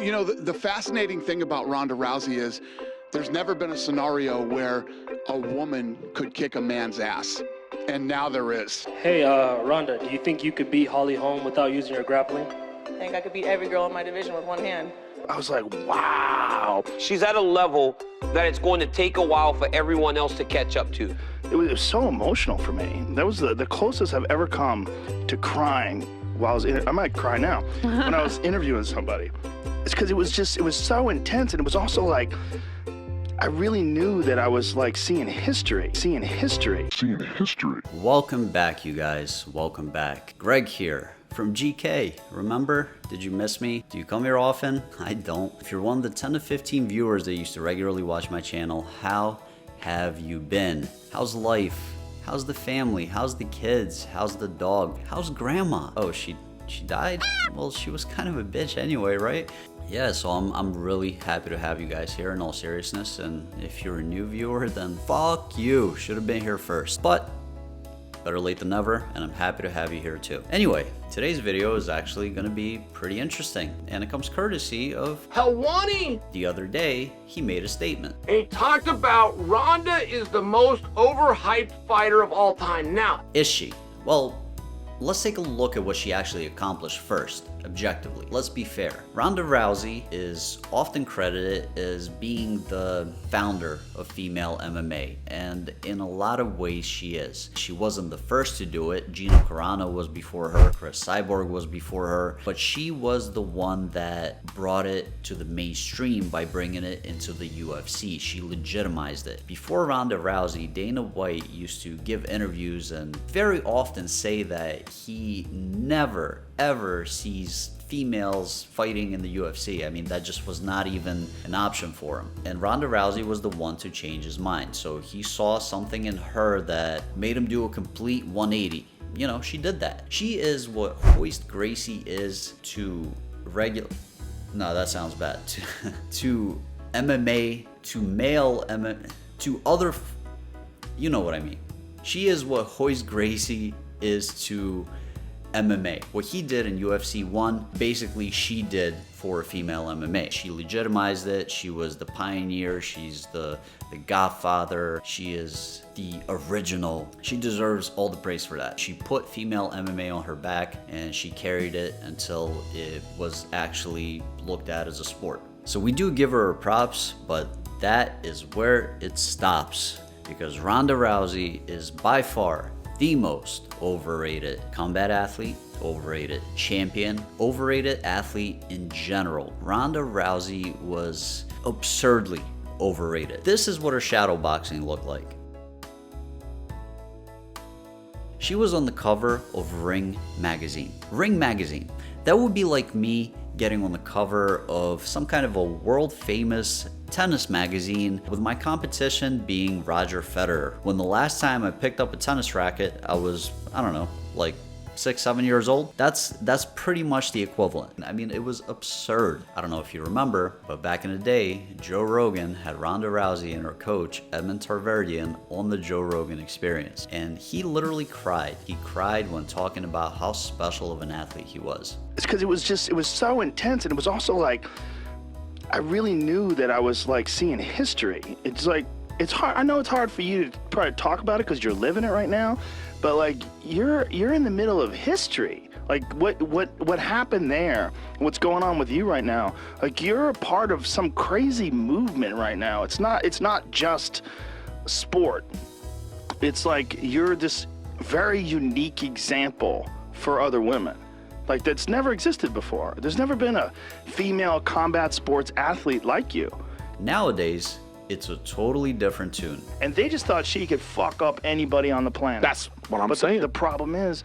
You know, the fascinating thing about Ronda Rousey is there's never been a scenario where a woman could kick a man's ass. And now there is. Hey, Ronda, do you think you could beat Holly Holm without using your grappling? I think I could beat every girl in my division with one hand. I was like, wow. She's at a level that it's going to take a while for everyone else to catch up to. It was so emotional for me. That was the closest I've ever come to crying while I was I might cry now, when I was interviewing somebody. It's because it was so intense, and it was also like, I really knew that I was like seeing history. Welcome back, you guys. Welcome back. Greg here from GK. Remember? Did you miss me? Do you come here often? I don't. If you're one of the 10 to 15 viewers that used to regularly watch my channel, how have you been? How's life? How's the family? How's the kids? How's the dog? How's grandma? Oh, she died? Well, she was kind of a bitch anyway, right? Yeah, so I'm really happy to have you guys here in all seriousness, and if you're a new viewer, then fuck you. Should have been here first. But better late than never, and I'm happy to have you here too. Anyway, today's video is actually gonna be pretty interesting, and it comes courtesy of Helwani. The other day, he made a statement. And he talked about Ronda is the most overhyped fighter of all time. Now, Is she? Well, let's take a look at what she actually accomplished first, objectively. Let's be fair. Ronda Rousey is often credited as being the founder of female MMA, and in a lot of ways she is. She wasn't the first to do it. Gina Carano was before her, Chris Cyborg was before her, but she was the one that brought it to the mainstream by bringing it into the UFC. She legitimized it. Before Ronda Rousey, Dana White used to give interviews and very often say that he never ever sees females fighting in the UFC. I mean, that just was not even an option for him. And Ronda Rousey was the one to change his mind. So he saw something in her that made him do a complete 180. You know, she did that. She is what Hoist Gracie is to regular... No, that sounds bad. To MMA, to male MMA, to other... You know what I mean. She is what Hoist Gracie is to MMA. What he did in UFC 1, basically she did for female MMA. She legitimized it. She was the pioneer. She's the godfather. She is the original. She deserves all the praise for that. She put female MMA on her back and she carried it until it was actually looked at as a sport. So we do give her props, but that is where it stops, because Ronda Rousey is by far the most overrated combat athlete, overrated champion, overrated athlete in general. Ronda Rousey was absurdly overrated. This is what her shadow boxing looked like. She was on the cover of Ring magazine. Ring magazine. That would be like me getting on the cover of some kind of a world famous tennis magazine with my competition being Roger Federer. When the last time I picked up a tennis racket, I was, I don't know, like 6, 7 years old. That's pretty much the equivalent. I mean, it was absurd. I don't know if you remember, but back in the day, Joe Rogan had Ronda Rousey and her coach, Edmund Tarverdyan, on the Joe Rogan Experience. And he literally cried. He cried when talking about how special of an athlete he was. It's because it was so intense, and it was also like, I really knew that I was like seeing history. It's like, it's hard. I know it's hard for you to probably talk about it because you're living it right now, but like you're in the middle of history. Like what happened there? What's going on with you right now? Like you're a part of some crazy movement right now. It's not just sport. It's like you're this very unique example for other women. Like that's never existed before. There's never been a female combat sports athlete like you. Nowadays, it's a totally different tune. And they just thought she could fuck up anybody on the planet. that's what I'm saying. The problem is,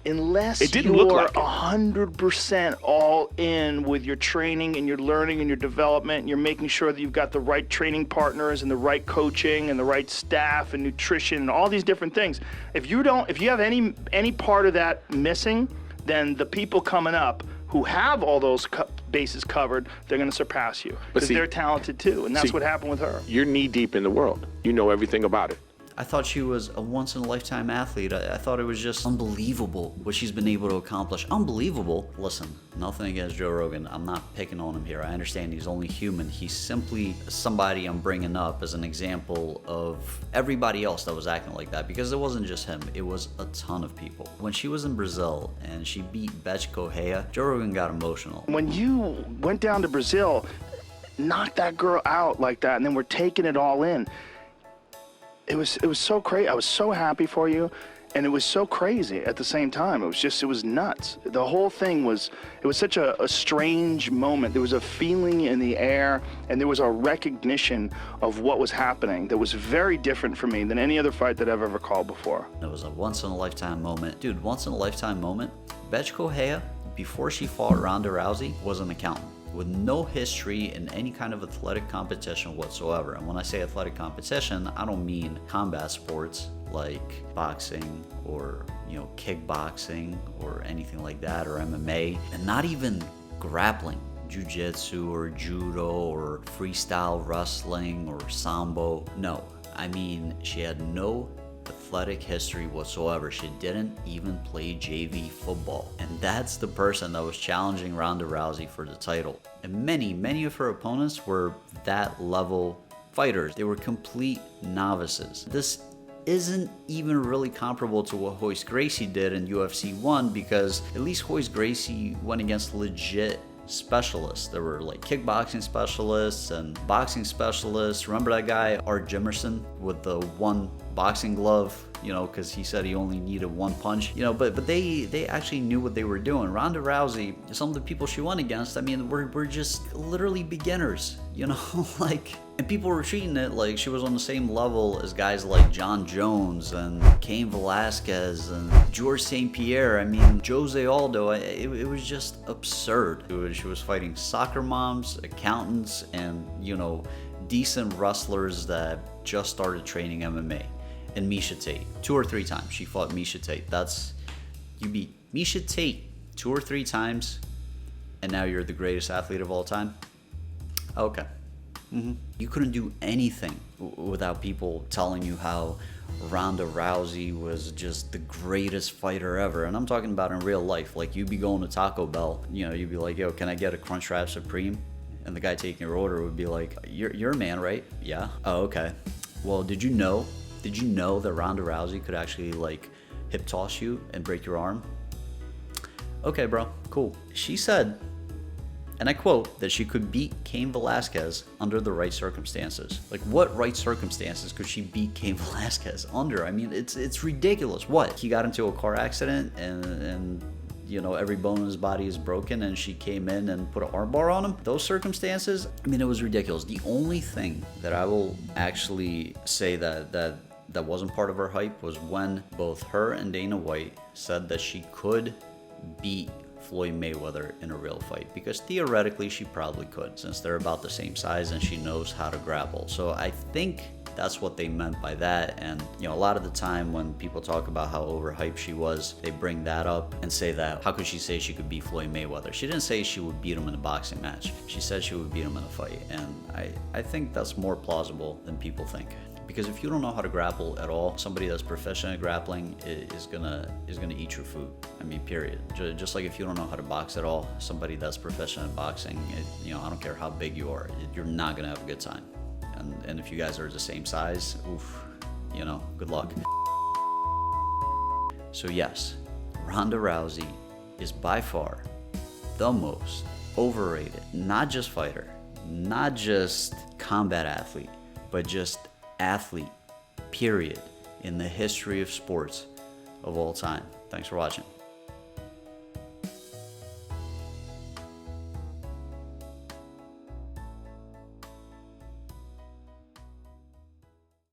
unless It didn't you're look like it. 100% all in with your training and your learning and your development, and you're making sure that you've got the right training partners and the right coaching and the right staff and nutrition and all these different things. If you have any part of that missing, then the people coming up who have all those bases covered, they're going to surpass you because they're talented too, and that's what happened with her. You're knee deep in the world. You know everything about it. I thought she was a once-in-a-lifetime athlete. I thought it was just unbelievable what she's been able to accomplish. Unbelievable. Listen, nothing against Joe Rogan. I'm not picking on him here. I understand he's only human. He's simply somebody I'm bringing up as an example of everybody else that was acting like that, because it wasn't just him. It was a ton of people. When she was in Brazil and she beat Bethe Correia, Joe Rogan got emotional. When you went down to Brazil, knocked that girl out like that, and then we're taking it all in, it was so crazy. I was so happy for you, and it was so crazy at the same time. It was nuts. The whole thing was such a strange moment. There was a feeling in the air, and there was a recognition of what was happening that was very different for me than any other fight that I've ever called before. It was a once-in-a-lifetime moment. Dude, once-in-a-lifetime moment. Bethe Correia, before she fought Ronda Rousey, was an accountant with no history in any kind of athletic competition whatsoever. And when I say athletic competition, I don't mean combat sports like boxing or, kickboxing or anything like that, or MMA, and not even grappling, jiu-jitsu or judo or freestyle wrestling or sambo. No, I mean, she had no athletic history whatsoever. She didn't even play JV football. And that's the person that was challenging Ronda Rousey for the title. And many of her opponents were that level fighters. They were complete novices. This isn't even really comparable to what Royce Gracie did in UFC 1, because at least Royce Gracie went against legit specialists. There were like kickboxing specialists and boxing specialists. Remember that guy, Art Jimerson, with the one boxing glove, because he said he only needed one punch, but they actually knew what they were doing. Ronda Rousey, some of the people she won against, I mean, we're just literally beginners, and people were treating it like she was on the same level as guys like John Jones and Cain Velasquez and George St. Pierre. I mean, Jose Aldo. It was just absurd. She was fighting soccer moms, accountants, and, decent wrestlers that just started training MMA. And Miesha Tate, 2 or 3 times she fought Miesha Tate. You beat Miesha Tate 2 or 3 times, and now you're the greatest athlete of all time? Okay. You couldn't do anything without people telling you how Ronda Rousey was just the greatest fighter ever. And I'm talking about in real life. Like, you'd be going to Taco Bell, you'd be like, yo, can I get a Crunchwrap Supreme? And the guy taking your order would be like, you're a man, right? Yeah. Oh, okay. Well, did you know that Ronda Rousey could actually hip toss you and break your arm? Okay, bro, cool. She said, and I quote, that she could beat Cain Velasquez under the right circumstances. Like, what right circumstances could she beat Cain Velasquez under? I mean, it's ridiculous. What? He got into a car accident and every bone in his body is broken, and she came in and put an armbar on him? Those circumstances? I mean, it was ridiculous. The only thing that I will actually say that wasn't part of her hype was when both her and Dana White said that she could beat Floyd Mayweather in a real fight, because theoretically she probably could, since they're about the same size and she knows how to grapple. So I think that's what they meant by that. And a lot of the time when people talk about how overhyped she was, they bring that up and say that, how could she say she could beat Floyd Mayweather? She didn't say she would beat him in a boxing match. She said she would beat him in a fight. And I think that's more plausible than people think. Because if you don't know how to grapple at all, somebody that's proficient at grappling is gonna eat your food. I mean, period. Just like if you don't know how to box at all, somebody that's proficient at boxing, I don't care how big you are, you're not gonna have a good time. And if you guys are the same size, oof, good luck. So yes, Ronda Rousey is by far the most overrated, not just fighter, not just combat athlete, but just athlete, period, in the history of sports of all time. Thanks for watching.